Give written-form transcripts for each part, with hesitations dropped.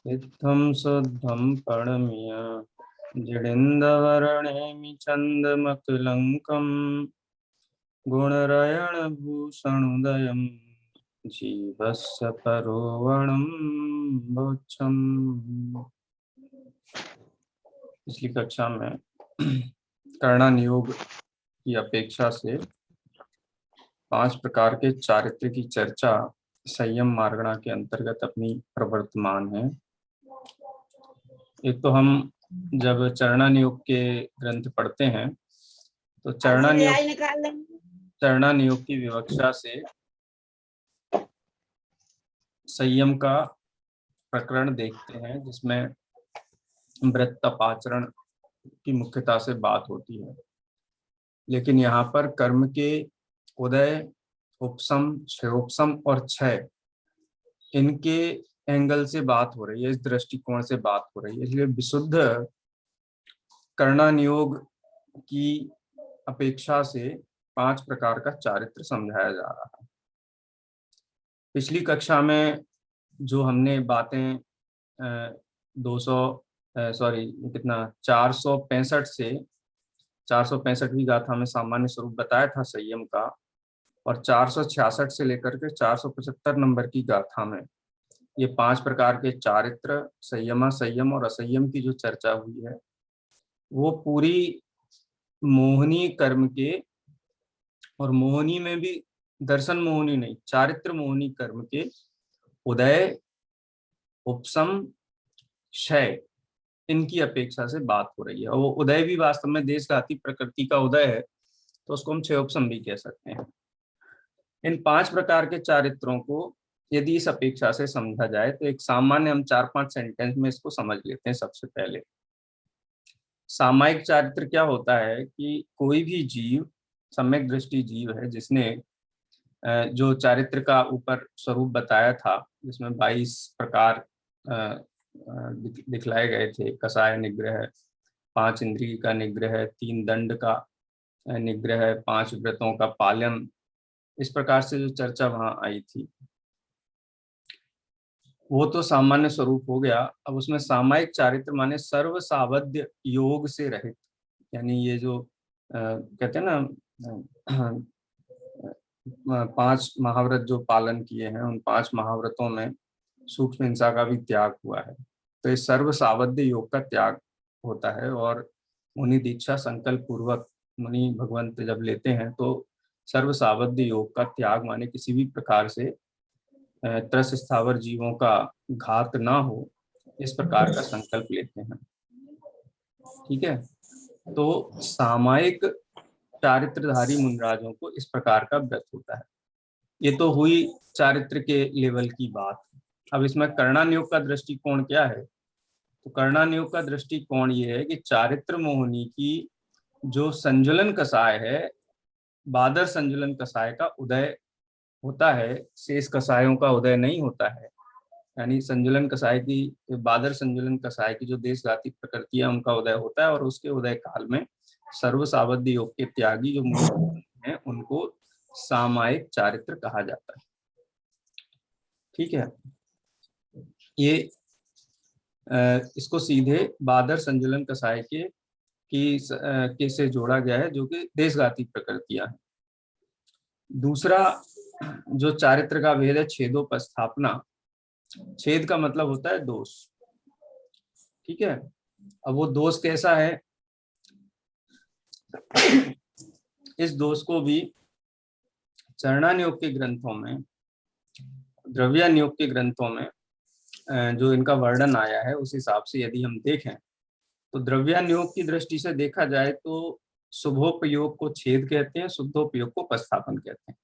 इत्थं शुद्धं प्रणम्य जिडेन्दवर्णेमि चन्दमकलङ्कं गुणरयणभूषणोदयं जीवस्य परोवणं भोक्षम्। पिछली कक्षा में कर्णन योग की अपेक्षा से 5 प्रकार के चारित्र की चर्चा संयम मार्गणा के अंतर्गत अपनी प्रवर्तमान है। एक तो हम जब चरणन योग के ग्रंथ पढ़ते हैं तो चरणन योग की विवक्षा से संयम का प्रकरण देखते हैं, जिसमें व्रत तप आचरण की मुख्यता से बात होती है। लेकिन यहाँ पर कर्म के उदय, उपशम, क्षयोपशम और क्षय, इनके एंगल से बात हो रही है, इस दृष्टिकोण से बात हो रही है। इसलिए विशुद्ध कर्णन योग की अपेक्षा से 5 प्रकार का चारित्र समझाया जा रहा है। पिछली कक्षा में जो हमने बातें 465 से 465वीं गाथा में सामान्य स्वरूप बताया था संयम का, और 466 से लेकर के 475 नंबर की गाथा में ये 5 प्रकार के चारित्र, संयम, संयम और असंयम की जो चर्चा हुई है, वो पूरी मोहनी कर्म के, और मोहनी में भी दर्शन मोहनी नहीं, चारित्र मोहनी कर्म के उदय, उपशम, क्षय, इनकी अपेक्षा से बात हो रही है। और वो उदय भी वास्तव में देशघाती प्रकृति का उदय है, तो उसको हम क्षयोपशम भी कह सकते हैं। इन 5 प्रकार के चारित्रों को यदि इस अपेक्षा से समझा जाए तो एक सामान्य, हम 4-5 सेंटेंस में इसको समझ लेते हैं। सबसे पहले सामायिक चारित्र क्या होता है कि कोई भी जीव, सम्यक दृष्टि जीव है, जिसने जो चारित्र का ऊपर स्वरूप बताया था, जिसमें 22 प्रकार दिखलाए गए थे। कसाय निग्रह, 5 इंद्रिय का निग्रह, 3 दंड का निग्रह, 5 व्रतों का पालन, इस प्रकार से जो चर्चा वहां आई थी, वो तो सामान्य स्वरूप हो गया। अब उसमें सामायिक चारित्र माने सर्व सावध्य योग से रहित, यानी ये जो कहते हैं ना, 5 महाव्रत जो पालन किए हैं, उन 5 महाव्रतों में सूक्ष्म हिंसा का भी त्याग हुआ है। तो ये सर्व सावध्य योग का त्याग होता है। और मुनि दीक्षा संकल्प पूर्वक मुनि भगवंत जब लेते हैं तो सर्व सावध्य योग का त्याग माने किसी भी प्रकार से त्रस स्थावर जीवों का घात ना हो, इस प्रकार का संकल्प लेते हैं। ठीक है, तो सामायिक चारित्रधारी मुनिराजों को इस प्रकार का व्रत होता है। ये तो हुई चारित्र के लेवल की बात। अब इसमें कर्णन योग का दृष्टिकोण क्या है? तो कर्णन योग का दृष्टिकोण ये है कि चारित्र मोहनी की जो संजुलन कसाय है, बादर संजुलन कसाय का उदय होता है, शेष कसायों का उदय नहीं होता है। यानी संजुलन कसाय की, बादर संजुलन कसाय की जो देशघाती प्रकृति है, उनका उदय होता है, और उसके उदय काल में सर्व सावध्य योग के त्यागी जो मुनि हैं, उनको सामायिक चारित्र कहा जाता है। ठीक है, ये इसको सीधे बादर संजुलन कसाय के से जोड़ा गया है, जो कि देशघाती प्रकृतियां हैं। दूसरा जो चारित्र का भेद है, छेदोपस्थापना। छेद का मतलब होता है दोष। ठीक है, अब वो दोष कैसा है? इस दोष को भी चरणान योग के ग्रंथों में, द्रव्यान योग के ग्रंथों में जो इनका वर्णन आया है, उस हिसाब से यदि हम देखें तो द्रव्यान योग की दृष्टि से देखा जाए तो शुभोपयोग को छेद कहते हैं, शुद्धोपयोग को उपस्थापन कहते हैं।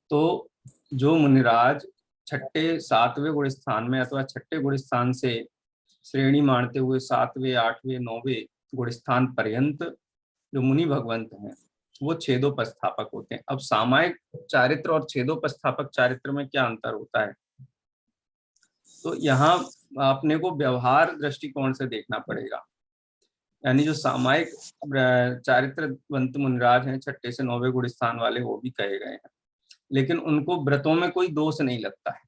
तो जो मुनिराज 6ठे 7वें गुण स्थान में अथवा 6ठे गुण स्थान से श्रेणी मानते हुए 7वें 8वें 9वें गुण स्थान पर्यंत जो मुनि भगवंत हैं, वो छेदोपस्थापक होते हैं। अब सामायिक चारित्र और छेदोपस्थापक चारित्र में क्या अंतर होता है? तो यहाँ अपने को व्यवहार दृष्टिकोण से देखना पड़ेगा। यानी जो सामायिक चारित्रवंत मुनिराज हैं, 6ठे से 9वें गुण स्थान वाले, वो भी कहे गए हैं, लेकिन उनको व्रतों में कोई दोष नहीं लगता है।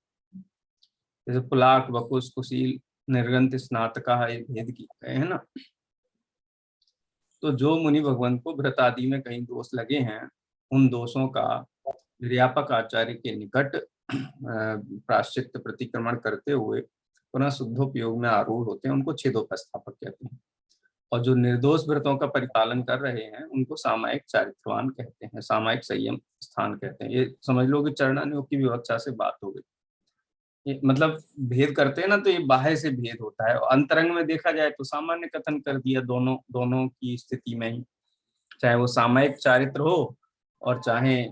जैसे पुलाक, वकुश, कुशील, निर्गंत, स्नातका, ये भेद की गए हैं ना। तो जो मुनि भगवान को व्रत आदि में कहीं दोष लगे हैं, उन दोषों का व्यापक आचार्य के निकट प्राश्चित्य प्रतिक्रमण करते हुए पुनः शुद्धोपयोग में आरूढ़ होते हैं, उनको छेदोपस्थापक कहते हैं। और जो निर्दोष व्रतों का परिपालन कर रहे हैं उनको सामायिक चारित्रवान कहते हैं, सामायिक संयम स्थान कहते हैं। ये समझ लो कि चरणानुयोग की विवक्षा से बात हो गई। ये मतलब भेद करते हैं ना, तो ये बाह्य से भेद होता है, और अंतरंग में देखा जाए तो सामान्य कथन कर दिया दोनों दोनों की स्थिति में ही, चाहे वो सामायिक चारित्र हो और चाहे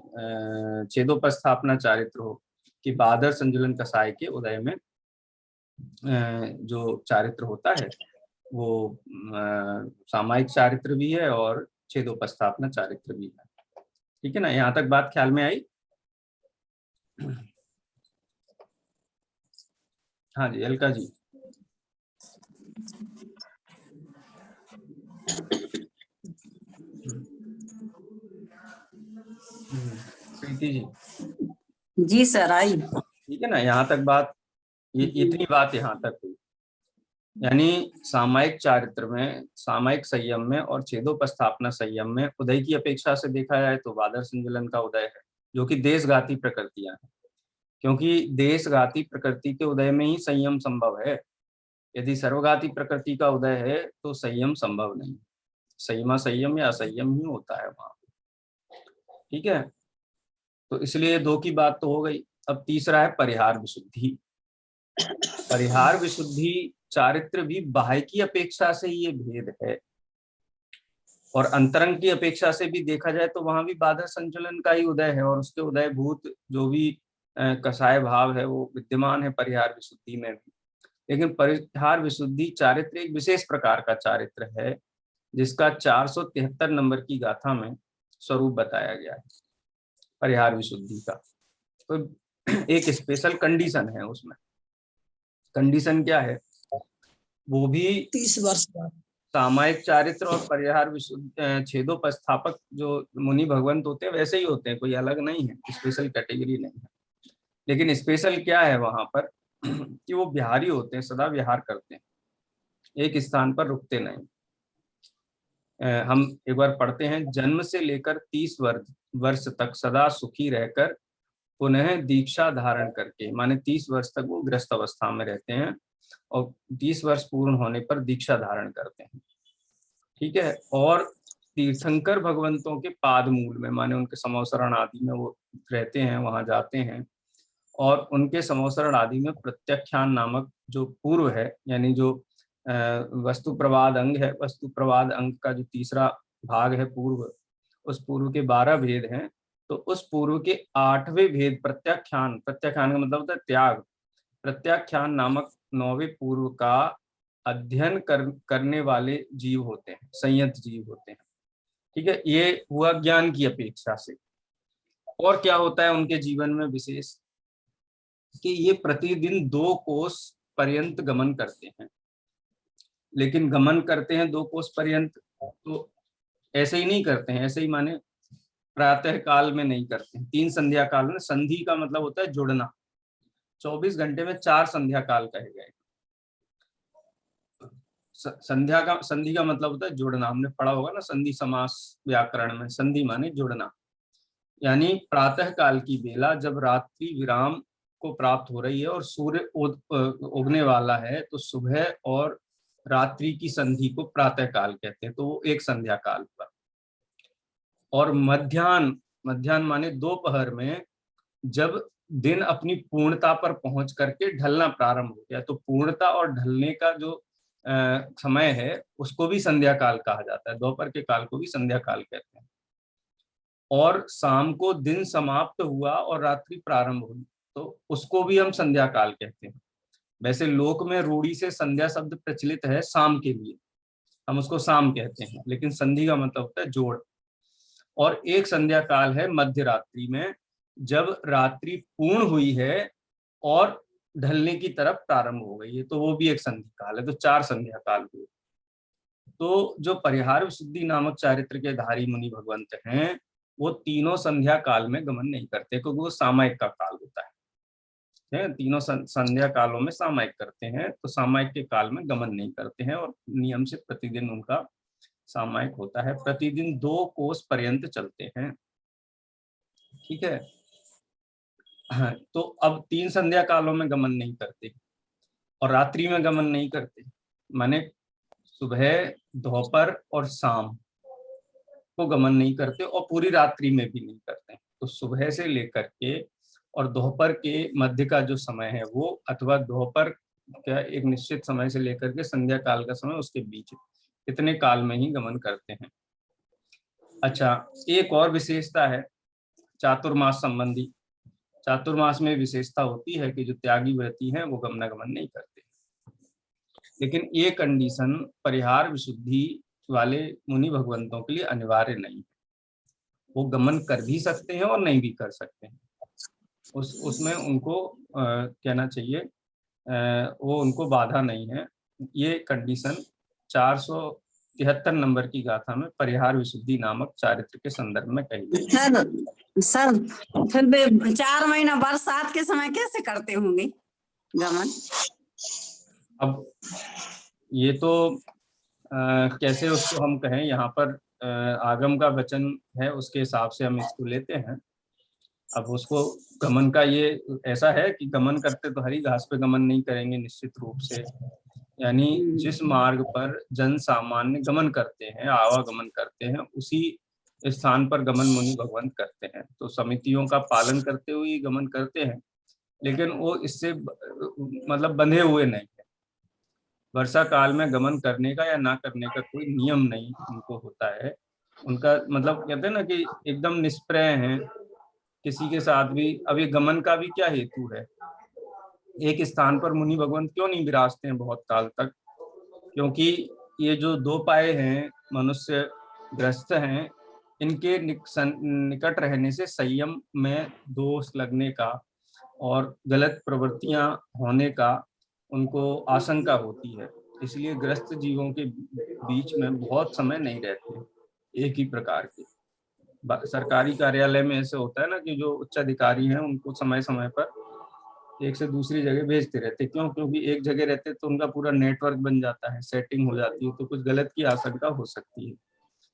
छेदोपस्थापना चारित्र हो, कि बादर संजुलन कसाय के उदय में जो चारित्र होता है वो सामायिक चारित्र भी है और छेदोपस्थापना चारित्र भी है। ठीक है ना, यहाँ तक बात ख्याल में आई? हाँ जी, अलका जी। प्रीति जी। जी सर, आई। ठीक है ना, यहाँ तक बात, ये इतनी बात यहाँ तक हुई। यानी सामायिक चारित्र में, सामायिक संयम में और छेदोपस्थापना संयम में उदय की अपेक्षा से देखा जाए तो बादर संजुलन का उदय है, जो कि देशघाती प्रकृतियां हैं। क्योंकि देशघाती प्रकृति के उदय में ही संयम संभव है। यदि सर्वघाती प्रकृति का उदय है तो संयम संभव नहीं। संयमा संयम या असंयम ही होता है वहां। ठीक है, तो इसलिए दो की बात तो हो गई। अब तीसरा है परिहार विशुद्धि। परिहार विशुद्धि चारित्र भी बाह्य की अपेक्षा से ये भेद है, और अंतरंग की अपेक्षा से भी देखा जाए तो वहां भी बाधा संचलन का ही उदय है, और उसके उदय भूत जो भी कसाय भाव है वो विद्यमान है परिहार विशुद्धि में भी। लेकिन परिहार विशुद्धि चारित्र एक विशेष प्रकार का चारित्र है, जिसका 473 नंबर की गाथा में स्वरूप बताया गया है परिहार विशुद्धि का। तो एक स्पेशल कंडीशन है उसमें। कंडीशन क्या है? वो भी 30 वर्ष बाद सामायिक चारित्र और परिहार विशुद्ध छेदोपस्थापक जो मुनि भगवंत होते हैं वैसे ही होते हैं, कोई अलग नहीं है, स्पेशल कैटेगरी नहीं है। लेकिन स्पेशल क्या है वहां पर कि वो विहारी होते हैं, सदा विहार करते हैं, एक स्थान पर रुकते नहीं। हम एक बार पढ़ते हैं, जन्म से लेकर 30 वर्ष तक सदा सुखी रहकर पुनः दीक्षा धारण करके, माने 30 वर्ष तक वो गृहस्थ अवस्था में रहते हैं और 30 वर्ष पूर्ण होने पर दीक्षा धारण करते हैं। ठीक है, और तीर्थंकर भगवंतों के पाद मूल में, माने उनके समवसरण आदि में वो रहते हैं, वहां जाते हैं, और उनके समवसरण आदि में प्रत्याख्यान नामक जो पूर्व है, यानी जो वस्तु प्रवाद अंग है, वस्तु प्रवाद अंग का जो तीसरा भाग है पूर्व, उस पूर्व के 12 भेद हैं। तो उस पूर्व के 8वें भेद प्रत्याख्यान, प्रत्याख्यान का मतलब होता है त्याग, प्रत्याख्यान नामक 9वें पूर्व का अध्ययन करने वाले जीव होते हैं, संयत जीव होते हैं। ठीक है, ये हुआ ज्ञान की अपेक्षा से। और क्या होता है उनके जीवन में विशेष, कि ये प्रतिदिन 2 कोस पर्यंत गमन करते हैं। लेकिन गमन करते हैं 2 कोस पर्यंत, तो ऐसे ही नहीं करते हैं, ऐसे ही माने प्रातः काल में नहीं करते हैं, 3 संध्या काल में। संधि का मतलब होता है जुड़ना, 24 घंटे में 4 संध्या काल कहे गए। संधि का मतलब होता है जुड़ना, हमने पढ़ा होगा ना संधि समास व्याकरण में। संधि माने जुड़ना, यानी प्रातः काल की बेला जब रात्रि विराम को प्राप्त हो रही है और सूर्य उगने वाला है, तो सुबह और रात्रि की संधि को प्रातः काल कहते हैं, तो वो एक संध्या काल पर। और मध्याह्न, मध्याह्न माने दोपहर में, जब दिन अपनी पूर्णता पर पहुंच करके ढलना प्रारंभ हो गया, तो पूर्णता और ढलने का जो समय है उसको भी संध्या काल कहा जाता है, दोपहर के काल को भी संध्या काल कहते हैं। और शाम को दिन समाप्त हुआ और रात्रि प्रारंभ हुई, तो उसको भी हम संध्या काल कहते हैं। वैसे लोक में रूढ़ी से संध्या शब्द प्रचलित है शाम के लिए, हम उसको शाम कहते हैं, लेकिन संधि का मतलब होता है जोड़। और एक संध्या काल है मध्य रात्रि में, जब रात्रि पूर्ण हुई है और ढलने की तरफ प्रारंभ हो गई है, तो वो भी एक संधि काल है। तो 4 संध्या काल हुए। तो जो परिहार विशुद्धि नामक चारित्र के धारी मुनि भगवंत हैं, वो तीनों संध्या काल में गमन नहीं करते, क्योंकि वो सामायिक का काल होता है। है, तीनों संध्या कालों में सामायिक करते हैं, तो सामायिक के काल में गमन नहीं करते हैं और नियम से प्रतिदिन उनका सामायिक होता है। प्रतिदिन 2 कोस पर्यंत चलते हैं। ठीक है। हाँ, तो अब 3 संध्या कालों में गमन नहीं करते और रात्रि में गमन नहीं करते, माने सुबह, दोपहर और शाम को गमन नहीं करते और पूरी रात्रि में भी नहीं करते। तो सुबह से लेकर के और दोपहर के मध्य का जो समय है वो, अथवा दोपहर का एक निश्चित समय से लेकर के संध्या काल का समय, उसके बीच इतने काल में ही गमन करते हैं। अच्छा, एक और विशेषता है चातुर्मास संबंधी। चातुर्मास में विशेषता होती है कि जो त्यागी व्रती हैं वो गमनागमन नहीं करते, लेकिन ये कंडीशन परिहार विशुद्धि वाले मुनि भगवंतों के लिए अनिवार्य नहीं है। वो गमन कर भी सकते हैं और नहीं भी कर सकते हैं। उसमें उनको कहना चाहिए, वो उनको बाधा नहीं है। ये कंडीशन 473 नंबर की गाथा में परिहार विशुद्धि नामक चारित्र के संदर्भ में कही गई। सर फिर भी 4 महीना बरसात के समय कैसे करते होंगे गमन? अब ये तो कैसे उसको हम कहें, यहाँ पर आगम का वचन है, उसके हिसाब से हम इसको लेते हैं। अब उसको गमन का ये ऐसा है कि गमन करते तो हरी घास पे गमन नहीं करेंगे निश्चित रूप से, यानी जिस मार्ग पर जन सामान्य गमन करते हैं, आवागमन करते हैं, उसी स्थान पर गमन मुनि भगवंत करते हैं। तो समितियों का पालन करते हुए गमन करते हैं, लेकिन वो इससे मतलब बंधे हुए नहीं है। वर्षा काल में गमन करने का या ना करने का कोई नियम नहीं उनको होता है। उनका मतलब कहते हैं ना कि एकदम निष्प्रय है किसी के साथ भी। अब ये गमन का भी क्या हेतु है, एक स्थान पर मुनि भगवंत क्यों नहीं विराजते हैं बहुत काल तक? क्योंकि ये जो 2 पाए हैं, मनुष्य ग्रस्त हैं, इनके निकट रहने से संयम में दोष लगने का और गलत प्रवृत्तियां होने का उनको आशंका होती है। इसलिए ग्रस्त जीवों के बीच में बहुत समय नहीं रहते एक ही प्रकार के। सरकारी कार्यालय में ऐसे होता है ना कि जो उच्च अधिकारी हैं उनको समय समय पर एक से दूसरी जगह भेजते रहते। क्यों? क्योंकि एक जगह रहते तो उनका पूरा नेटवर्क बन जाता है, सेटिंग हो जाती है, तो कुछ गलत की आशंका हो सकती है।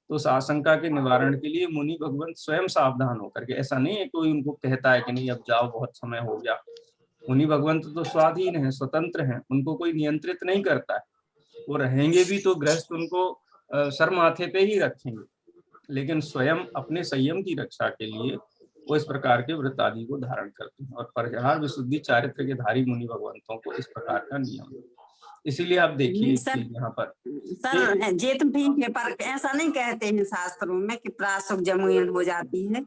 तो उस आशंका के निवारण के लिए मुनि भगवंत स्वयं सावधान होकर के, ऐसा नहीं है कोई उनको कहता है कि नहीं अब जाओ बहुत समय हो गया। मुनि भगवंत तो स्वाधीन है, स्वतंत्र हैं, उनको कोई नियंत्रित नहीं करता है। वो रहेंगे भी तो गृहस्थ उनको सर माथे पे ही रखेंगे, लेकिन स्वयं अपने संयम की रक्षा के लिए वो इस प्रकार के व्रत आदि को धारण करते हैं। और परिहार विशुद्धि चारित्र के धारी मुनि भगवंतों को इस प्रकार का नियम है। इसीलिए आप देखिए कि यहाँ पर सर जेठ ठीक है, पर ऐसा नहीं कहते हैं शास्त्रों में कि प्रासुक जमुयन हो जाती है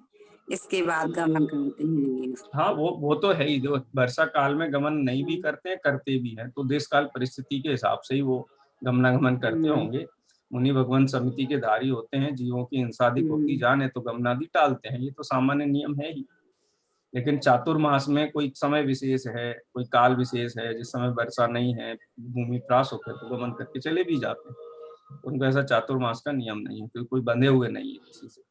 इसके बाद गमन करते हैं। हाँ, वो तो है ही। जो वर्षा काल में गमन नहीं भी करते हैं, करते भी हैं, तो देश काल परिस्थिति के हिसाब से ही वो गमनागमन करते होंगे। मुनि भगवंत समिति के धारी होते हैं, जीवों की हिंसादिक होती जाने तो गमनादि टालते हैं, ये तो सामान्य नियम है ही। लेकिन चातुर्मास में कोई समय विशेष है, कोई काल विशेष है जिस समय वर्षा नहीं है, भूमि त्रास होकर तो गमन करके चले भी जाते हैं। उनको ऐसा चातुर्मास का नियम नहीं है, क्योंकि कोई बंधे हुए नहीं है किसी से।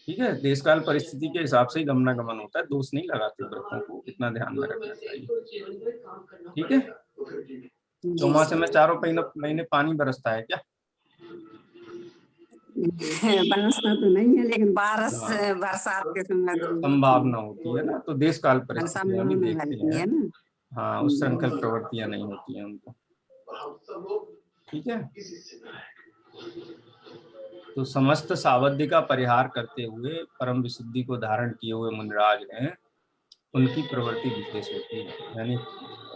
ठीक है, देश काल परिस्थिति के हिसाब से ही गमनागमन होता है, दोष नहीं लगाते व्रतों को, इतना ध्यान में रखना चाहिए। ठीक है, चौमासे में 4 महीने पानी बरसता है क्या? बरसता तो नहीं है, लेकिन बारिश बरसात के समय संभावना होती है ना, तो देश काल परिस्थितियां भी देखते लगती है हैं। ना। हाँ, उस संकल्प प्रवृत्तियां नहीं होती हैं उनको। ठीक है, तो समस्त सावध्य का परिहार करते हुए परम विशुद्धि को धारण किए हुए मुनिराज हैं, उनकी प्रवृत्ति विशेष होती है। यानी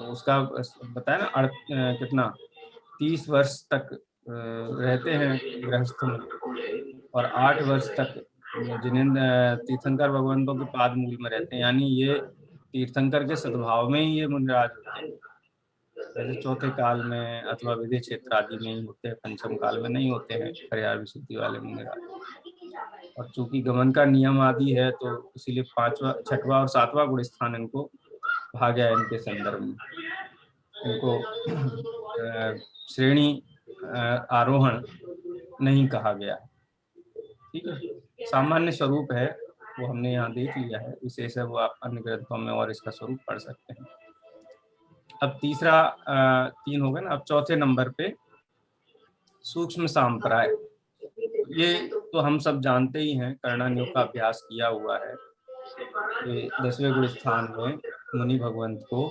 उसका बताया ना, कितना 30 वर्ष तक रहते हैं गृहस्थ में और 8 वर्ष तक जिन्हें तीर्थंकर भगवंतों के पाद मूल में रहते हैं। यानी ये तीर्थंकर के सद्भाव में ही ये मुनिराज होते हैं। जैसे चौथे काल में अथवा विधि क्षेत्र आदि में ही होते हैं, पंचम काल में नहीं होते हैं परिहार विशुद्धि वाले मुनिराज। और चूंकि गमन का नियम आदि है तो इसीलिए 5वां, 6वां और 7वां गुण स्थान इनको कहा गया है। इनके संदर्भ में इनको श्रेणी आरोहण नहीं कहा गया है। ठीक है, सामान्य स्वरूप है वो हमने यहाँ देख लिया है, विशेष है वो आप अन्य ग्रंथों में और इसका स्वरूप पढ़ सकते हैं। अब तीसरा 3 हो गए ना। अब चौथे नंबर पे सूक्ष्म सांप्राय। ये तो हम सब जानते ही हैं, कर्णन योग का अभ्यास किया हुआ है। 10वें गुण स्थान में मुनि भगवंत को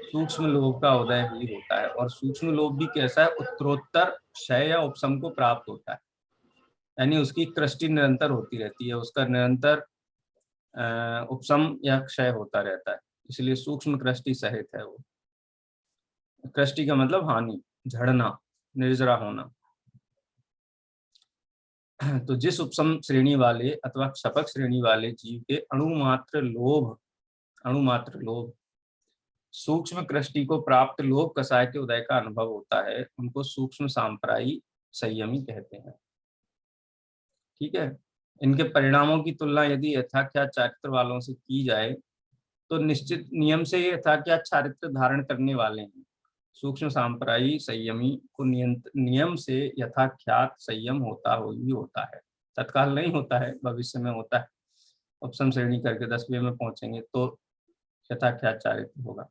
सूक्ष्म लोभ का उदय ही होता है, और सूक्ष्म लोभ भी कैसा है, उत्तरोत्तर क्षय या उपशम को प्राप्त होता है, यानी उसकी कृष्टि निरंतर होती रहती है, उसका निरंतर उपशम या क्षय होता रहता है, इसलिए सूक्ष्म कृष्टि सहित है वो। कृष्टि का मतलब हानि, झड़ना, निर्जरा होना। तो जिस उपशम श्रेणी वाले अथवा क्षपक श्रेणी वाले जीव के अणुमात्र लोभ सूक्ष्म कृष्टि को प्राप्त लोभ कषाय के उदय का अनुभव होता है, उनको सूक्ष्म सांप्रायी संयमी कहते हैं। ठीक है। इनके परिणामों की तुलना यदि यथाख्यात चारित्र वालों से की जाए तो निश्चित नियम से यथाख्यात चारित्र धारण करने वाले हैं। सूक्ष्म सांप्रायी संयमी को नियम से यथाख्यात संयम होता है, तत्काल नहीं होता है, भविष्य में होता है। उपशम श्रेणी करके 10वें में पहुंचेंगे तो यथाख्यात चारित्र होगा,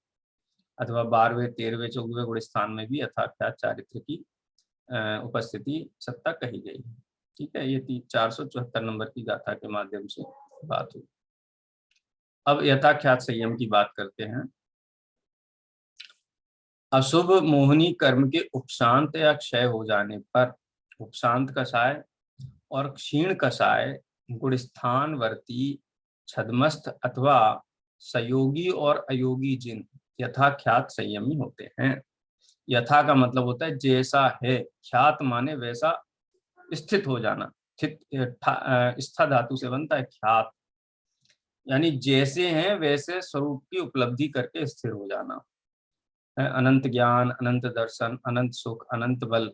अथवा 12वें 13वें 14वें गुण स्थान में भी यथाख्यात चारित्र की उपस्थिति सत्ता कही गई है। ठीक है, ये 474 नंबर की गाथा के माध्यम से बात हुई। अब यथाख्यात संयम की बात करते हैं। अशुभ मोहनी कर्म के उपशांत या क्षय हो जाने पर उपशांत कषाय और क्षीण कषाय गुणस्थानवर्ती छद्मस्थ अथवा सयोगी और अयोगी जिन यथाख्यात संयमी होते हैं। यथा का मतलब होता है जैसा है, ख्यात माने वैसा स्थित हो जाना, स्था धातु से बनता है ख्यात, यानी जैसे हैं वैसे स्वरूप की उपलब्धि करके स्थिर हो जाना। अनंत ज्ञान, अनंत दर्शन, अनंत सुख, अनंत बल,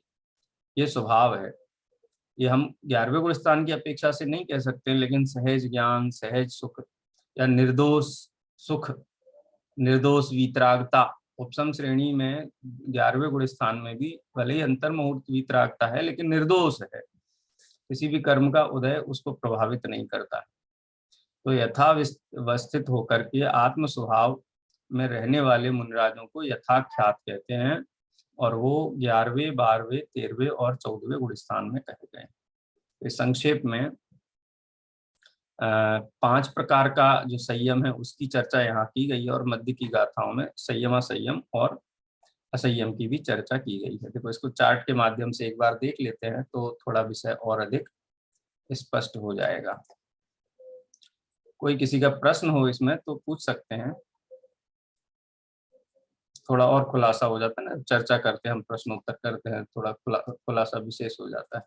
ये स्वभाव है। ये हम 11वें गुण स्थान की अपेक्षा से नहीं कह सकते, लेकिन सहज ज्ञान, सहज सुख या निर्दोष सुख, निर्दोष वीतरागता, उपशम श्रेणी में 11वें गुण स्थान में भी भले ही अंतर्मुहूर्त वीतरागता है, लेकिन निर्दोष है, किसी भी कर्म का उदय उसको प्रभावित नहीं करता। तो यथावस्थित होकर के आत्म स्वभाव में रहने वाले मुनिराजों को यथाख्यात कहते हैं, और वो 11वें 12वें 13वें और 14वें गुण स्थान में कहे गए। इस संक्षेप में 5 प्रकार का जो संयम है उसकी चर्चा यहाँ की गई है, और मध्य की गाथाओं में संयम, असंयम और असंयम की भी चर्चा की गई है। देखो, इसको चार्ट के माध्यम से एक बार देख लेते हैं तो थोड़ा विषय और अधिक स्पष्ट हो जाएगा। कोई किसी का प्रश्न हो इसमें तो पूछ सकते हैं, थोड़ा और खुलासा हो जाता है ना, चर्चा करते हैं हम, प्रश्न उत्तर करते हैं, थोड़ा खुलासा विशेष हो जाता है।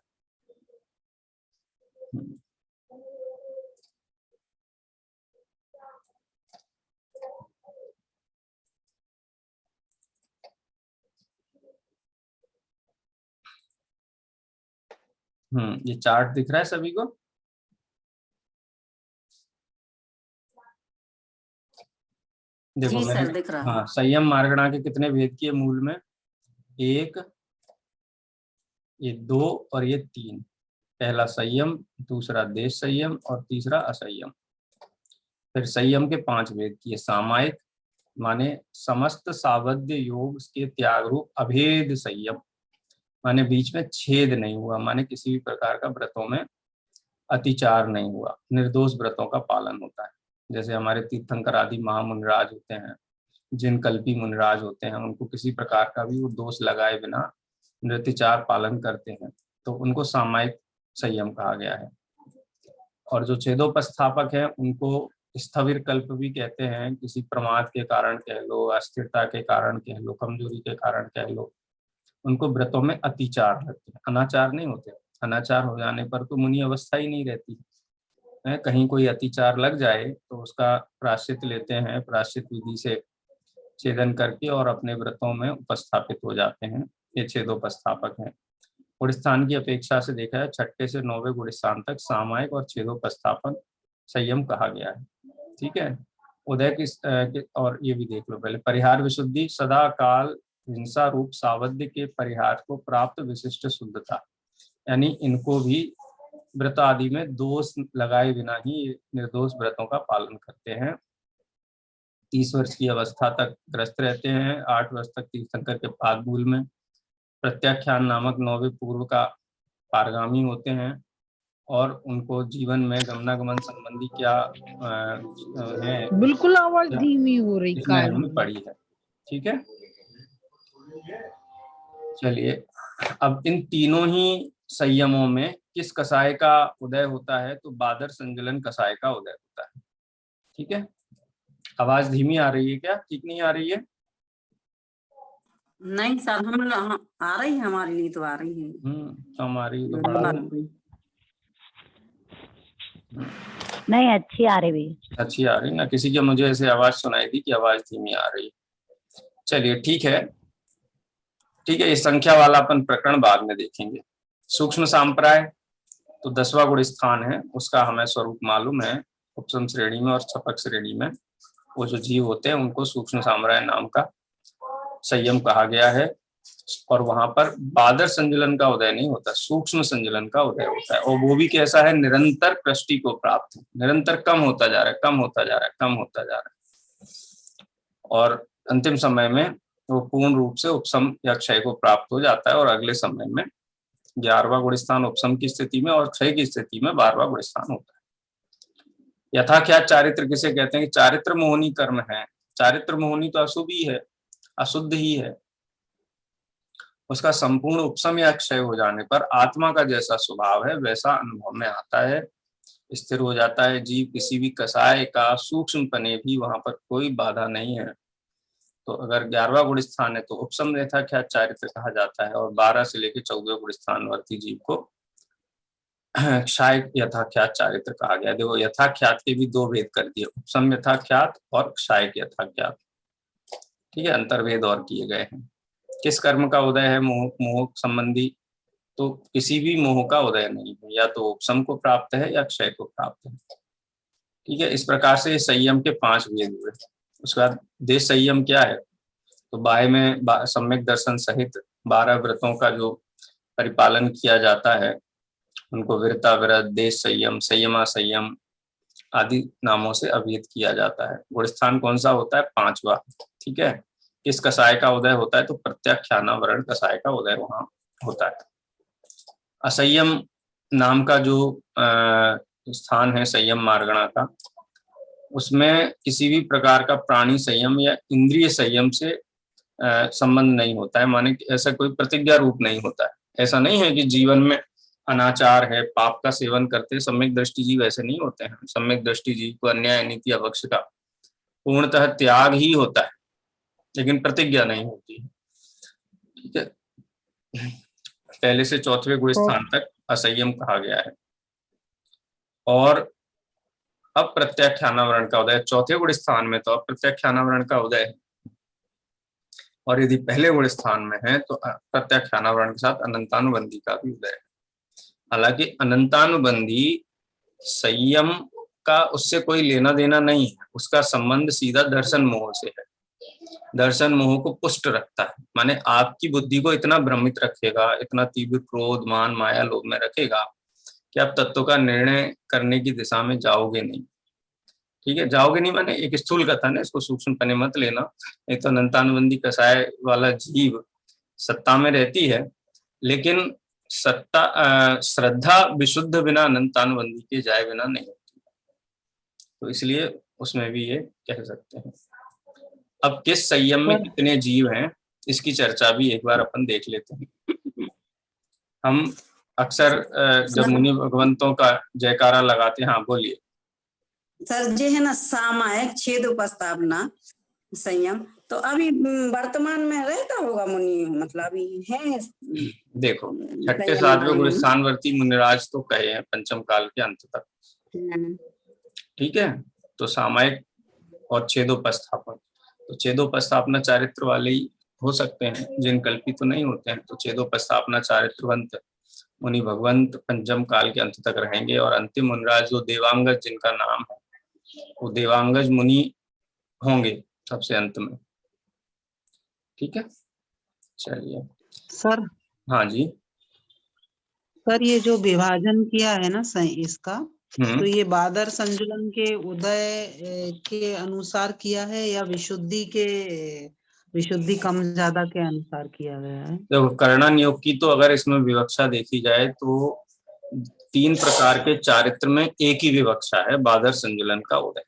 ये चार्ट दिख रहा है सभी को? देखो जी मैंने, सर, दिख रहा है। हाँ, संयम मार्गणा के कितने भेद किए मूल में? 1, ये 2 और ये 3। पहला संयम, दूसरा देश संयम और तीसरा असंयम। फिर संयम के 5 भेद किए। सामायिक माने समस्त सावध्य योग के त्याग रूप अभेद संयम, माने बीच में छेद नहीं हुआ, माने किसी भी प्रकार का व्रतों में अतिचार नहीं हुआ, निर्दोष व्रतों का पालन होता है। जैसे हमारे तीर्थंकर आदि महामुनिराज होते हैं, जिन कल्पी मुनिराज होते हैं, उनको किसी प्रकार का भी वो दोष लगाए बिना नृत्यचार पालन करते हैं, तो उनको सामायिक संयम कहा गया है। और जो छेदोपस्थापक है उनको स्थविर कल्प भी कहते हैं, किसी प्रमाद के कारण कह लो, अस्थिरता के कारण कह लो, कमजोरी के कारण कह लो, उनको व्रतों में अतिचार लगते हैं, अनाचार नहीं होते। अनाचार हो जाने पर तो मुनि अवस्था ही नहीं रहती है। कहीं कोई अतिचार लग जाए तो उसका प्रायश्चित लेते हैं, प्रायश्चित विधि से छेदन करके और अपने व्रतों में उपस्थापित हो जाते हैं। ये छेदोपस्थापक हैं। गुणस्थान की अपेक्षा से देखा है 6ठे से 9वें गुणस्थान तक सामायिक और छेदोपस्थापन संयम कहा गया है। ठीक है। उदय की और ये भी देख लो पहले, परिहार विशुद्धि, सदा काल हिंसा रूप सावध्य के परिहार को प्राप्त विशिष्ट शुद्धता, यानी इनको भी व्रत आदि में दोष लगाए बिना ही ये निर्दोष व्रतों का पालन करते हैं। 30 वर्ष की अवस्था तक ग्रस्त रहते हैं। 8 वर्ष तक तीर्थंकर के पादमूल में प्रत्याख्यान नामक 9वें पूर्व का पारगामी होते हैं और उनको जीवन में गमनागमन संबंधी क्या है, बिल्कुल आवाज धीमी हो रही इसमें काल हमने पढ़ी है। ठीक है, चलिए अब इन तीनों ही संयमों में किस कसाय का उदय होता है? तो बादर संजलन कसाय का उदय होता है। ठीक है, आवाज धीमी आ रही है क्या? ठीक नहीं आ रही है? नहीं सर, हम आ रही है, हमारे लिए तो आ रही है। तो हमारी तो बढ़ा नहीं, अच्छी आ रही भी। अच्छी आ रही ना, किसी की मुझे ऐसे आवाज सुनाई दी कि आवाज धीमी आ रही। चलिए ठीक है, ठीक है, ये संख्या वाला अपन प्रकरण बाद में देखेंगे। सूक्ष्म सांप्राय तो 10वां गुण स्थान है, उसका हमें स्वरूप मालूम है। उपसम श्रेणी में और छपक श्रेणी में वो जो जीव होते हैं उनको सूक्ष्म सांप्राय नाम का संयम कहा गया है। और वहां पर बादर संजलन का उदय नहीं होता, सूक्ष्म संजलन का उदय होता है। और वो भी कैसा है? निरंतर कृष्टि को प्राप्त, निरंतर कम होता जा रहा है, कम होता जा रहा है, कम होता जा रहा है, और अंतिम समय में वो पूर्ण रूप से उपसम या क्षय को प्राप्त हो जाता है। और अगले समय में 11वां गुण स्थान उपसम की स्थिति में और क्षय की स्थिति में 12वां गुण स्थान होता है। यथाख्यात चारित्र किसे कहते हैं? कि चारित्र मोहनी कर्म है। चारित्र मोहनी तो अशुभ ही है, अशुद्ध ही है। उसका संपूर्ण उपसम या क्षय हो जाने पर आत्मा का जैसा स्वभाव है वैसा अनुभव में आता है, स्थिर हो जाता है जीव। किसी भी कसाय का सूक्ष्म पने भी वहां पर कोई बाधा नहीं है। तो अगर 11वां गुण स्थान है तो उपसम यथाख्यात चारित्र कहा जाता है, और 12 से लेकर 14वें गुण स्थान वर्ती जीव को क्षाय यथाख्यात चारित्र कहा गया। देखो यथाख्यात के भी दो भेद कर दिए, उपसम यथाख्यात और क्षाय यथाख्यात। ठीक है, अंतर्भेद और किए गए हैं। किस कर्म का उदय है? मोह संबंधी। तो किसी भी मोह का उदय नहीं है, या तो उपसम को प्राप्त है या क्षय को प्राप्त है। ठीक है, इस प्रकार से संयम के 5 भेद हुए। उसके बाद देश संयम क्या है? तो बाह्य में सम्यक दर्शन सहित 12 व्रतों का जो परिपालन किया जाता है उनको वीरता व्रत, देश संयम, संयमा संयम आदि नामों से अभिहित किया जाता है। गुण स्थान कौन सा होता है? 5वां। ठीक है, किस कसाय का उदय होता है? तो प्रत्याख्यानावरण कसाय का उदय वहां होता है। असंयम नाम का जो स्थान है संयम मार्गणा का, उसमें किसी भी प्रकार का प्राणी संयम या इंद्रिय संयम से संबंध नहीं होता है। माने ऐसा कोई प्रतिज्ञा रूप नहीं होता है। ऐसा नहीं है कि जीवन में अनाचार है, पाप का सेवन करते, सम्यक दृष्टि जीव ऐसे नहीं होते हैं। सम्यक दृष्टि जीव को अन्याय, नीति, अभक्ष का पूर्णतः त्याग ही होता है, लेकिन प्रतिज्ञा नहीं होती है। ठीक है, पहले से 4वें गुण स्थान तक असंयम कहा गया है। और अप्रत्याख्यानावरण का उदय 4थे गुण स्थान में, तो अप्रत्याख्यानावरण का उदय है। और यदि पहले गुण स्थान में है तो प्रत्याख्यानावरण के साथ अनंतानुबंधी का भी उदय है। हालांकि अनंतानुबंधी संयम का उससे कोई लेना देना नहीं है, उसका संबंध सीधा दर्शन मोह से है। दर्शन मोह को पुष्ट रखता है, माने आपकी बुद्धि को इतना भ्रमित रखेगा, इतना तीव्र क्रोध, मान, माया, लोभ में रखेगा कि आप तत्व का निर्णय करने की दिशा में जाओगे नहीं। ठीक है, जाओगे नहीं माने एक स्थूल कथन है, इसको सूक्ष्म पने मत लेना। नहीं तो अनंतानुबंधी कसाय वाला जीव सत्ता में रहती है, लेकिन सत्ता श्रद्धा विशुद्ध बिना अनंतानुबंधी के जाए बिना नहीं होती। तो इसलिए उसमें भी ये कह सकते हैं। अब किस संयम में कितने जीव हैं इसकी चर्चा भी एक बार अपन देख लेते हैं। हम अक्सर जब मुनि भगवंतों का जयकारा लगाते हैं, हाँ बोलिए सर। जो है ना सामायिक छेद उपस्थापना संयम, तो अभी वर्तमान में रहता होगा मुनि, मतलब अभी है। देखो 6ठे 7वें गुण स्थानवर्ती मुनिराज तो कहे हैं पंचम काल के अंत तक। ठीक है, तो सामायिक और छेदोपस्थापन, तो छेदोपस्थापना चारित्र वाले ही हो सकते हैं, जिन कल्पित तो नहीं होते हैं। तो छेदोपस्थापना चारित्रवंत मुनि भगवंत पंचम काल के अंत तक रहेंगे। और अंतिम मुनिराज जो देवांगज जिनका नाम है, वो देवांगज मुनि होंगे सबसे अंत में। ठीक है, चलिए सर। हाँ जी, सर ये जो विभाजन किया है ना इसका, तो हम्म। ये बादर संजुलन के उदय के अनुसार किया है या विशुद्धि कम ज्यादा के अनुसार किया गया है? देखो कर्णन योग की तो अगर इसमें विवक्षा देखी जाए तो 3 प्रकार के चारित्र में एक ही विवक्षा है, बादर संजुलन का उदय।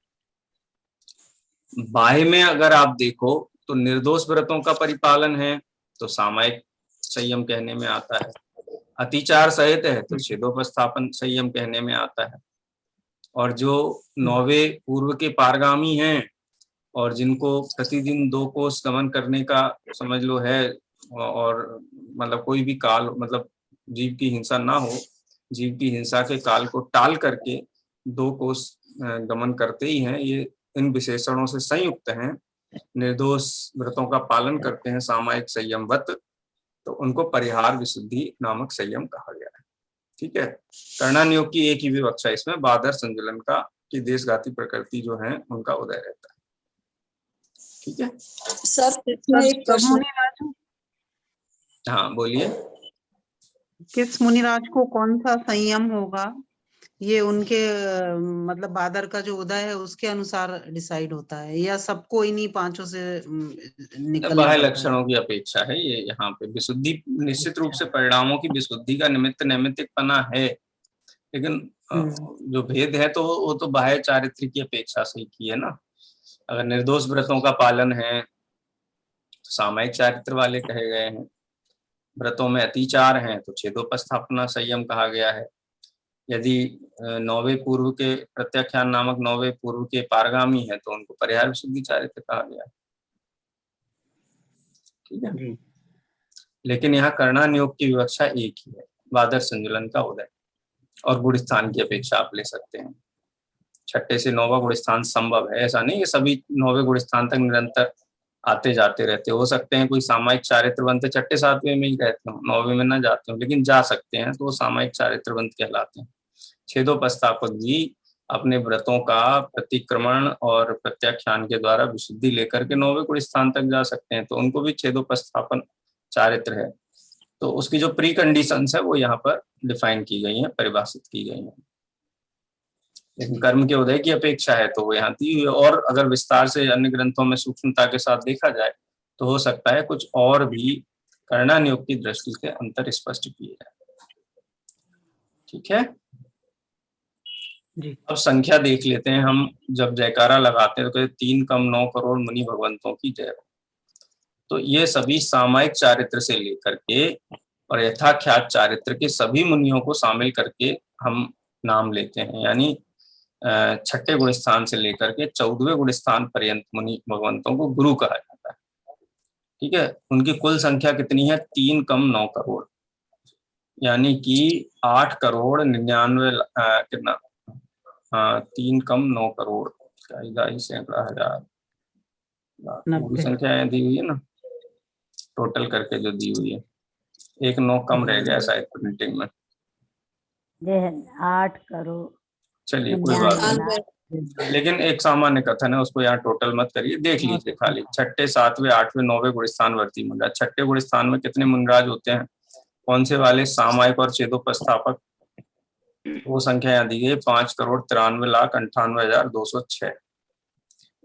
बाह्य में अगर आप देखो तो निर्दोष व्रतों का परिपालन है तो सामायिक संयम कहने में आता है, अतिचार सहित है तो छेदोपस्थापन संयम कहने में आता है, और जो 9वें पूर्व के पारगामी हैं और जिनको प्रतिदिन 2 कोस गमन करने का समझ लो है, और मतलब कोई भी काल मतलब जीव की हिंसा ना हो, जीव की हिंसा के काल को टाल करके 2 कोस गमन करते ही हैं, ये इन विशेषणों से संयुक्त हैं, निर्दोष व्रतों का पालन करते हैं सामायिक संयमवत, तो उनको परिहार विशुद्धि नामक संयम कहा गया है। ठीक है, कर्णन योग की एक ही विवक्षा इसमें बादर संजुलन का कि देशघाती प्रकृति जो है उनका उदय रहता है। ठीक है सर इसमें एक प्रश्न। हाँ बोलिए। किस मुनिराज को कौन सा संयम होगा, ये उनके मतलब बादर का जो उदय है उसके अनुसार डिसाइड होता है या सबको इन्हीं 5 से निकलना बाह्य पड़ता है? लक्षणों की अपेक्षा है ये, यहाँ पे विशुद्धि निश्चित रूप से परिणामों की विशुद्धि का निमित्त नैमित्तिकपना है, लेकिन जो भेद है तो वो तो बाह्य चारित्र की अपेक्षा से ही की है ना। अगर निर्दोष व्रतों का पालन है तो सामायिक चारित्र वाले कहे गए हैं, व्रतों में अतिचार हैं तो छेदोपस्थापना संयम कहा गया है, यदि 9वें पूर्व के प्रत्याख्यान नामक 9वें पूर्व के पारगामी है तो उनको परिहार विशुद्धि चारित्र कहा गया है। ठीक है, लेकिन यहाँ कर्णन योग की विवक्षा एक ही है, बादर संजुलन का उदय, और गुण स्थान की अपेक्षा आप ले सकते हैं। 6ठे से 9वां गुण स्थान संभव है, ऐसा नहीं कि सभी 9वें गुण स्थान तक निरंतर आते जाते रहते हो सकते हैं, कोई सामायिक चारित्रवंत 6ठे 7वें में ही रहते हो, 9वें में ना जाते हो, लेकिन जा सकते हैं तो वो सामायिक चारित्रवंत कहलाते हैं। छेदोपस्थापक भी अपने व्रतों का प्रतिक्रमण और प्रत्याख्यान के द्वारा विशुद्धि लेकर के 9वें गुण स्थान तक जा सकते हैं, तो उनको भी छेदोपस्थापन चारित्र है, तो उसकी जो प्री कंडीशंस है वो यहाँ पर डिफाइन की गई हैं, परिभाषित की गई हैं। लेकिन कर्म के उदय की अपेक्षा है तो वो यहाँ दी हुई है, और अगर विस्तार से अन्य ग्रंथों में सूक्ष्मता के साथ देखा जाए तो हो सकता है कुछ और भी कर्णन योग की दृष्टि से अंतर स्पष्ट किए जाए। ठीक है जी। अब संख्या देख लेते हैं हम। जब जयकारा लगाते हैं तो कहते 3 कम 9 करोड़ मुनि भगवंतों की जय हो, तो ये सभी सामायिक चारित्र से लेकर के और यथाख्यात चारित्र के सभी मुनियों को शामिल करके हम नाम लेते हैं, यानी 6ठे गुण स्थान से लेकर के 14वें गुण स्थान पर्यंत मुनि भगवंतों को गुरु कहा जाता है। ठीक है, उनकी कुल संख्या कितनी है? 3 कम 9 करोड़, यानी कि 8 करोड़ 99 कितना 3 कम 9 करोड़ सैकड़ा हजार पूरी संख्या दी हुई है ना, टोटल करके जो दी हुई है, 1 9 कम रह गया शायद प्रिंटिंग में। 8 करोड़। चलिए कोई बात नहीं, लेकिन एक सामान्य कथन है, उसको यहाँ टोटल मत करिए, देख लीजिए खाली 6ठे 7वें 8वें 9वें गुण स्थान वर्ती मुनिराज। 6ठे गुण स्थान में कितने मुनिराज होते हैं? कौन से वाले? सामायिक और छेदोपस्थापक। वो संख्या यहाँ दी गई 5 करोड़ 93,98,206।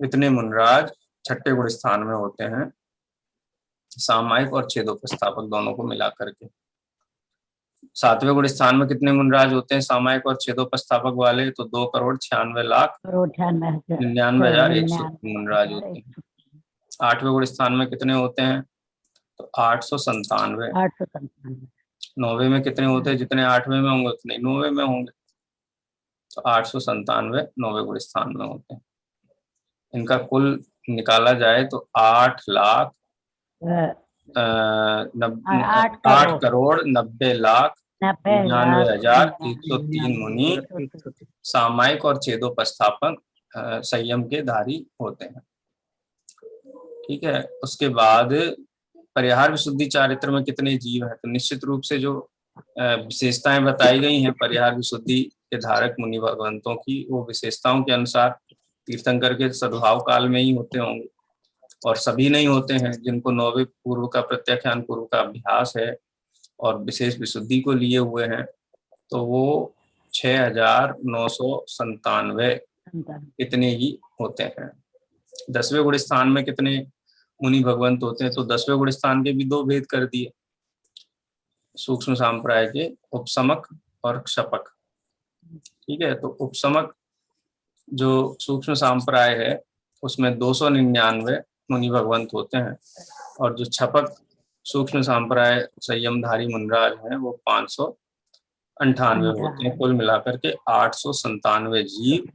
इतने मुनिराज 6ठे गुण स्थान में होते हैं, सामायिक और छेदोपस्थापक दोनों को मिला करके। 7वें गुण स्थान में कितने मुनिराज होते हैं सामायिक और छेदोपस्थापक वाले? तो 2 करोड़ 96,99,100 मुनिराज होते हैं। 8वें गुण स्थान में कितने होते हैं? तो 897। 9वें में कितने होते हैं? जितने 8वें में होंगे उतने 9वें में होंगे, तो 897 9वें गुण स्थान में होते हैं। इनका कुल निकाला जाए तो 8 करोड़ 90,99,103 मुनि सामायिक और छेदोपस्थापक संयम के धारी होते हैं। ठीक है, उसके बाद परिहार विशुद्धि चारित्र में कितने जीव हैं? तो निश्चित रूप से जो विशेषताएं बताई गई हैं परिहार विशुद्धि के धारक मुनि भगवंतों की, वो विशेषताओं के अनुसार तीर्थंकर के सद्भाव काल में ही होते होंगे, और सभी नहीं होते हैं जिनको 9वें पूर्व का प्रत्याख्यान पूर्व का अभ्यास है और विशेष विशुद्धि को लिए हुए हैं, तो वो 6997 इतने ही होते हैं। 10वें गुण स्थान में कितने मुनि भगवंत होते हैं? तो 10वें गुण स्थान के भी 2 भेद कर दिए, सूक्ष्म सांप्राय के उपसमक और क्षपक। ठीक है, तो उपसमक जो सूक्ष्म सांप्राय है उसमें 299 मुनि भगवंत होते हैं, और जो क्षपक सूक्ष्म सांप्राय संयमधारी मुनिराज हैं वो 598 होते हैं। कुल मिलाकर के 897 जीव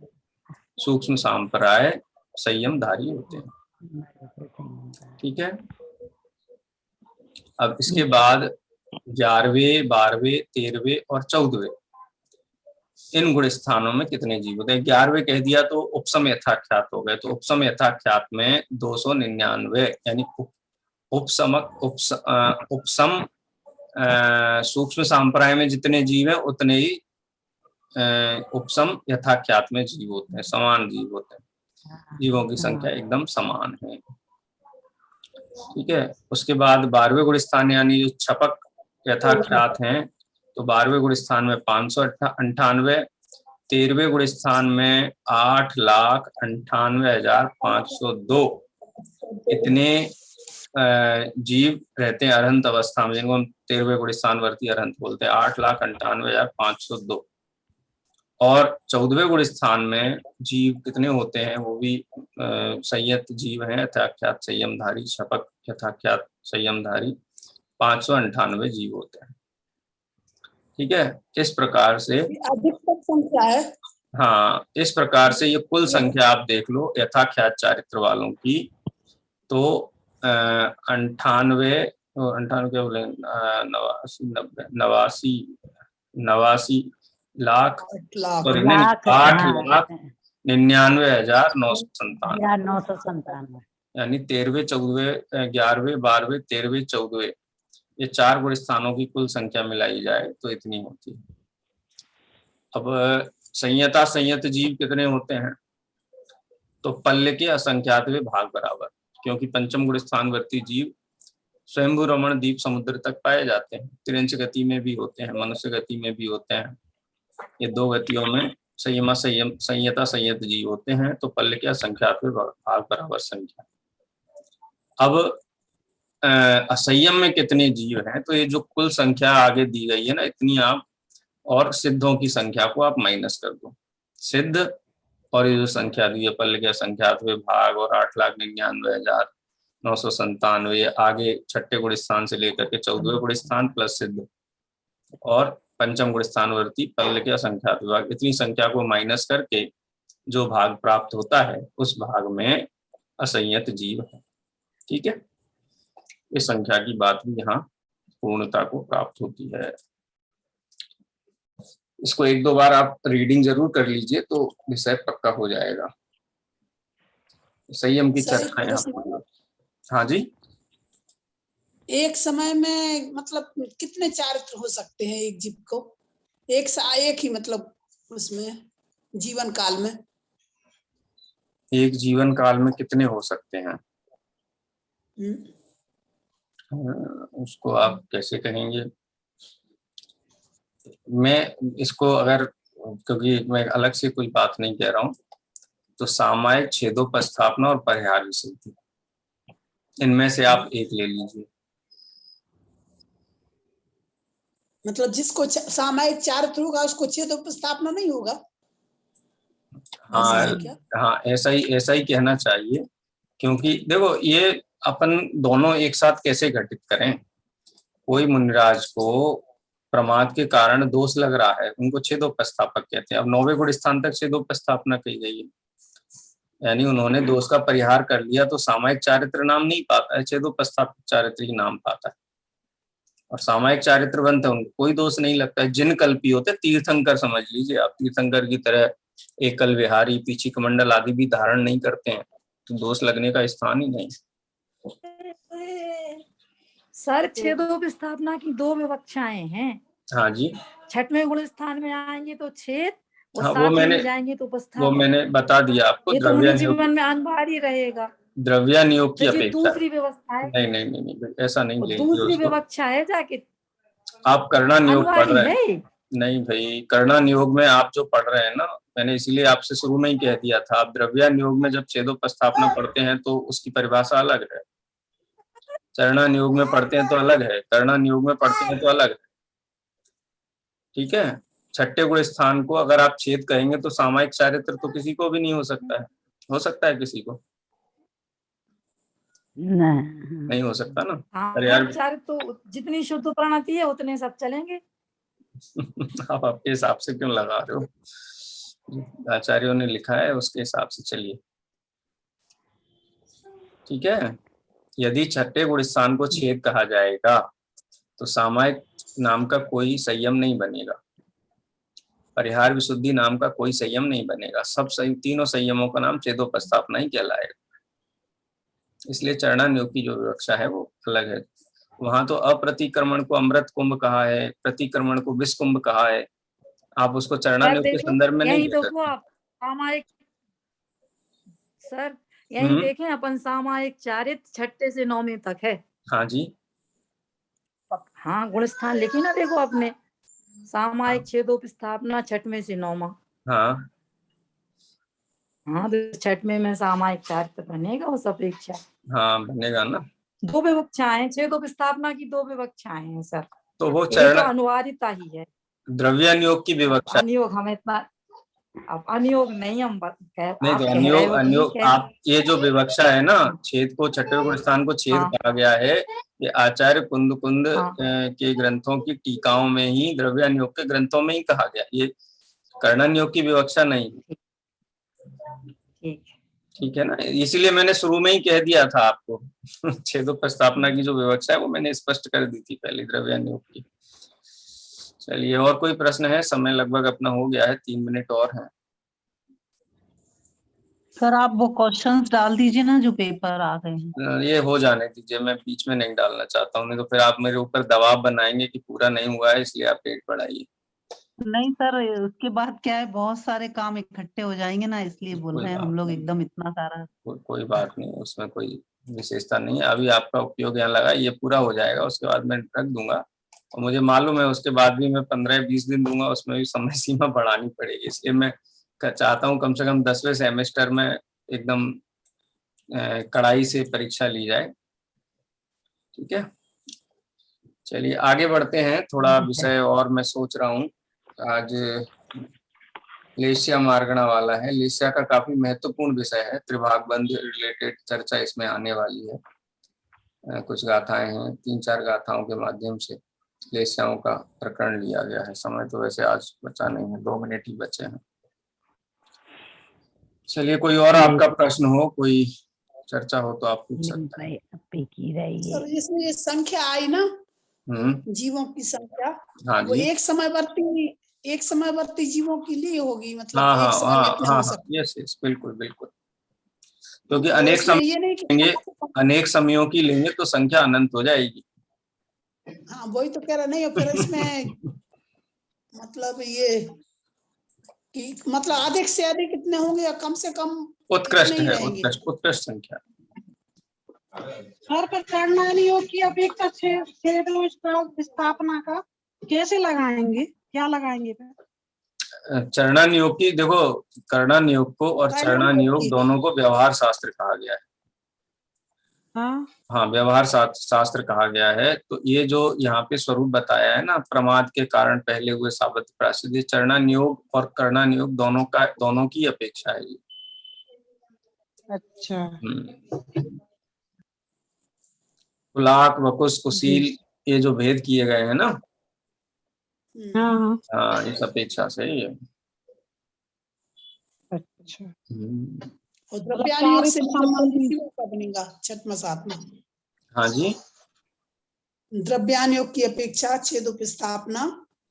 सूक्ष्म सांप्राय संयमधारी होते हैं। ठीक है, अब इसके बाद 11वें, 12वें, 13वें और 14वें इन गुण स्थानों में कितने जीव होते हैं? 11वें कह दिया तो उपसम यथाख्यात हो गए, तो उपसम यथाख्यात में 299 यानी उपसमक उपसम सूक्ष्म सांप्राय में जितने जीव हैं उतने ही उपसम यथाख्यात में जीव होते हैं, समान जीव होते हैं, जीवों की संख्या एकदम समान है। ठीक है, उसके बाद 12वें गुण स्थान यानी जो क्षपक यथाख्यात हैं, तो 12वें गुण स्थान में 598, 13वें गुण स्थान में 8,98,502 इतने जीव रहते हैं अरहंत अवस्था में, जिनको हम 13वें गुण स्थान वर्ती अरहंत बोलते हैं। 8,98,502। और 14वें गुण स्थान में जीव कितने होते हैं? वो भी संयत जीव हैं, यथाख्यात संयमधारी, क्षपक यथाख्यात संयमधारी 598 जीव होते हैं। ठीक है, इस प्रकार से अधिकतम संख्या है। हाँ, इस प्रकार से ये कुल संख्या आप देख लो यथाख्यात चारित्र वालों की, तो 98 क्या बोले, 89 लाख 8,99,997 यानी 13वें, 14वें, 11वें, 12वें, 13वें, 14वें ये 4 गुण स्थानों की कुल संख्या मिलाई जाए तो इतनी होती है। अब संयता संयत जीव कितने होते हैं? तो पल्ले के असंख्यातवें भाग बराबर, क्योंकि पंचम गुण स्थानवर्ती जीव स्वयंभू रमण द्वीप समुद्र तक पाए जाते हैं। त्रिंच गति में भी होते हैं, मनुष्य गति में भी होते हैं। ये 2 गतियों में संयता संयत जीव होते हैं, तो पल्ले के असंख्यातवें भाग बराबर संख्या। अब असंयम में कितने जीव हैं? तो ये जो कुल संख्या आगे दी गई है ना, इतनी आप और सिद्धों की संख्या को आप माइनस कर दो। सिद्ध और ये जो संख्या दी है पल्ले के असंख्यातवें भाग और 8,99,997 आगे छठे गुण स्थान से लेकर के 14वें गुण स्थान प्लस सिद्ध और पंचम गुण स्थानवर्ती पल्ले के असंख्यातवें भाग, इतनी संख्या को माइनस करके जो भाग प्राप्त होता है उस भाग में असंयत जीव है। ठीक है, इस संख्या की बात भी यहाँ पूर्णता को प्राप्त होती है। इसको 1-2 बार आप रीडिंग जरूर कर लीजिए तो विषय पक्का हो जाएगा। संयम की चर्चा यहाँ। हाँ जी, एक समय में मतलब कितने चारित्र हो सकते हैं एक जीव को? एक ही मतलब उसमें जीवन काल में एक जीवन काल में कितने हो सकते हैं? उसको आप कैसे कहेंगे? मैं इसको अगर, क्योंकि मैं अलग से कोई बात नहीं कह रहा हूँ, तो सामायिक, छेदोपस्थापना और परिहार विशुद्धि, इनमें से आप एक ले लीजिए। मतलब जिसको सामायिक चारित्र होगा उसको छेदोपस्थापना नहीं होगा? हाँ, ऐसा ही कहना चाहिए, क्योंकि देखो ये अपन दोनों एक साथ कैसे घटित करें? कोई मुनिराज को प्रमाद के कारण दोष लग रहा है, उनको छेदोपस्थापक कहते हैं। अब 9वें गुण स्थान तक छेदोपस्थापना कही गई है, यानी उन्होंने दोष का परिहार कर लिया, तो सामायिक चारित्र नाम नहीं पाता है, छेदोपस्थापक चारित्र ही नाम पाता है। और सामायिक चारित्र बनते उनको कोई दोष नहीं लगता है। जिन कल्पी होते, तीर्थंकर समझ लीजिए आप, तीर्थंकर की तरह एकल विहारी, पीछी कमंडल आदि भी धारण नहीं करते हैं, तो दोष लगने का स्थान ही नहीं। सर, छेदोपस्थापना की 2 विवक्षाएं हैं। हाँ जी, छठवें गुण स्थान में आएंगे तो छेद, हाँ, वो मैंने बता दिया आपको। ये तो जीवन में अनिवार्य रहेगा। द्रव्या नियोग की अपेक्षा दूसरी व्यवस्था है। नहीं, ऐसा नहीं लेंगे। दूसरी व्यवस्था है जाके आप करना नियोग पढ़ रहे हैं, नहीं भाई, कर्णन योग में आप जो पढ़ रहे हैं ना, मैंने इसीलिए आपसे शुरू में ही कह दिया था, आप द्रव्यान योग में जब छेदोपस्थापना पढ़ते हैं तो उसकी परिभाषा अलग है, चरणन योग में पढ़ते हैं तो अलग है, कर्णन योग में पढ़ते हैं तो अलग है। ठीक है, छठे गुण स्थान को अगर आप छेद कहेंगे तो सामायिक चारित्र तो किसी को भी नहीं हो सकता है, हो सकता है किसी को? नहीं हो सकता ना। अरे यार आचार्य तो जितनी शुद्ध प्रणति है उतने सब चलेंगे। आप आपके हिसाब से क्यों लगा रहे हो? आचार्यों ने लिखा है उसके हिसाब से चलिए। ठीक है, यदि छठे गुण स्थान को छेद कहा जाएगा तो सामायिक नाम का कोई संयम नहीं बनेगा, परिहार विशुद्धि नाम का कोई संयम नहीं बनेगा, सब तीनों संयमों का नाम छेदोपस्थापना ही कहलाएगा। इसलिए चरणन योग की जो विवक्षा है वो अलग है। वहां तो अप्रतिक्रमण को अमृत कुंभ कहा है, प्रतिक्रमण को विष कुंभ कहा है, आप उसको चरणन योग के संदर्भ में नहीं देख सकते। आप सामायिक सर यही देखें, अपन सामायिक चारित्र छठे से नौवीं तक है। हाँ जी, हाँ गुण स्थान लिखी ना, देखो आपने सामायिक छेदोपस्थापना छठवें से नौवां। हाँ हाँ तो छठवें में सामायिक चारित्र बनेगा उस अपेक्षा। हाँ बनेगा ना। दो विवक्षाएं, छेदोपस्थापना की दो विवक्षाएं हैं सर, तो वो चरण अनिवार्यता ही है। द्रव्यान योग की विवक्षा, अनियोग हम इतना, अब अनियोग नहीं हम नहीं तो अनियोग आप ये जो विवक्षा है ना, छेद को छठे गुण स्थान को छेद कहा गया है, ये आचार्य कुंद के ग्रंथों की टीकाओं में ही, द्रव्यान योग के ग्रंथों में ही कहा गया, ये कर्णन योग की विवक्षा नहीं। ठीक है ना, इसीलिए मैंने शुरू में ही कह दिया था आपको छेदोपस्थापना की जो विवक्षा है वो मैंने स्पष्ट कर दी थी पहले द्रव्यान योग की। चलिए, और कोई प्रश्न है? समय लगभग अपना हो गया है, 3 मिनट और हैं। सर आप वो क्वेश्चंस डाल दीजिए ना जो पेपर आ गए हैं। ये हो जाने दीजिए, मैं बीच में नहीं डालना चाहता हूँ, नहीं तो फिर आप मेरे ऊपर दबाव बनाएंगे कि पूरा नहीं हुआ है इसलिए आप डेट बढ़ाइए। नहीं सर, उसके बाद क्या है, बहुत सारे काम इकट्ठे हो जाएंगे ना, इसलिए बोल रहे हैं हम लोग एकदम इतना सारा। कोई बात नहीं, उसमें कोई विशेषता नहीं है। अभी आपका उपयोग यहाँ लगा, ये पूरा हो जाएगा, उसके बाद मैं रख दूंगा, और मुझे मालूम है उसके बाद भी मैं 15-20 दिन दूंगा, उसमें भी समय सीमा बढ़ानी पड़ेगी, इसलिए मैं चाहता हूँ कम से कम 10वें सेमेस्टर में एकदम कड़ाई से परीक्षा ली जाए। ठीक है, चलिए आगे बढ़ते हैं। थोड़ा विषय और मैं सोच रहा हूँ, आज लेशिया मार्गणा वाला है। लेशिया का काफी महत्वपूर्ण विषय है, त्रिभाग बंध रिलेटेड चर्चा इसमें आने वाली है। कुछ गाथाएं हैं, 3-4 गाथाओं के माध्यम से लेशियाओं का प्रकरण लिया गया है। समय तो वैसे आज बचा नहीं है, 2 मिनट ही बचे हैं। चलिए, कोई और आपका प्रश्न हो, कोई चर्चा हो तो आप पूछ सकते हैं। सर इसमें ये संख्या आई ना, जीवों की संख्या, हाँ वो जी, एक समयवर्ती जीवों के लिए होगी, मतलब हाँ एक समय में इतने हो हाँ, सकते। यस बिल्कुल बिल्कुल, क्योंकि तो अनेक समय ये नहीं लेंगे, अनेक समयों की लेंगे तो संख्या अनंत हो जाएगी। हाँ वही तो कह रहा, नहीं फिर इसमें मतलब ये कि मतलब अधिक से अधिक कितने होंगे या कम से कम उत्कृष्ट है, उत्कृष्ट संख्या। सर पर कर्णन योग की अपेक्षा छेदोपस्थापना का कैसे लगाएंगे, क्या लगाएंगे? चरणन योग की, देखो कर्णन योग को और चरणन योग दोनों को व्यवहार शास्त्र कहा गया है। हाँ व्यवहार शास्त्र कहा गया है। तो ये जो यहाँ पे स्वरूप बताया है ना, प्रमाद के कारण पहले हुए साबत प्रासिद्ध, चरणन योग और कर्णन योग दोनों की अपेक्षा है ये। अच्छा, कुलाक, वकुश, कुशील, ये जो भेद किए गए हैं ना, हाँ इस अपेक्षा से ये। अच्छा, और द्रव्यान योग से बनेगा छठवां सातवां। हाँ जी, द्रव्यान योग की अपेक्षा छेदोपस्थापना,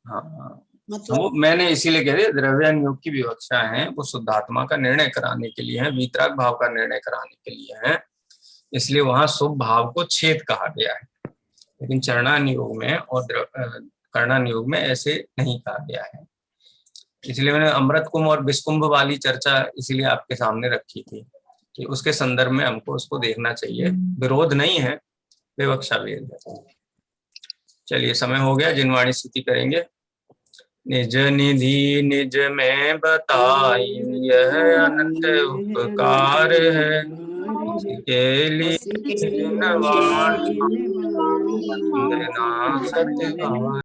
हाँ मतलब मैंने इसीलिए कह दिया, द्रव्यान योग की विवक्षा है वो शुद्धात्मा का निर्णय कराने के लिए है, वीतराग भाव का निर्णय कराने के लिए है, इसलिए वहां शुभ भाव को छेद कहा गया है। लेकिन चरणान योग में और कर्णन योग में ऐसे नहीं कहा गया है। इसलिए मैंने अमृत कुंभ और विषकुंभ वाली चर्चा इसीलिए आपके सामने रखी थी कि उसके संदर्भ में हमको उसको देखना चाहिए, विरोध नहीं है, विवक्षा भेद है। चलिए समय हो गया, जिनवाणी स्तुति करेंगे। निज निधि निज में बताई, यह अनंत उपकार है। के लिए जिन वाणी वंदना सत्य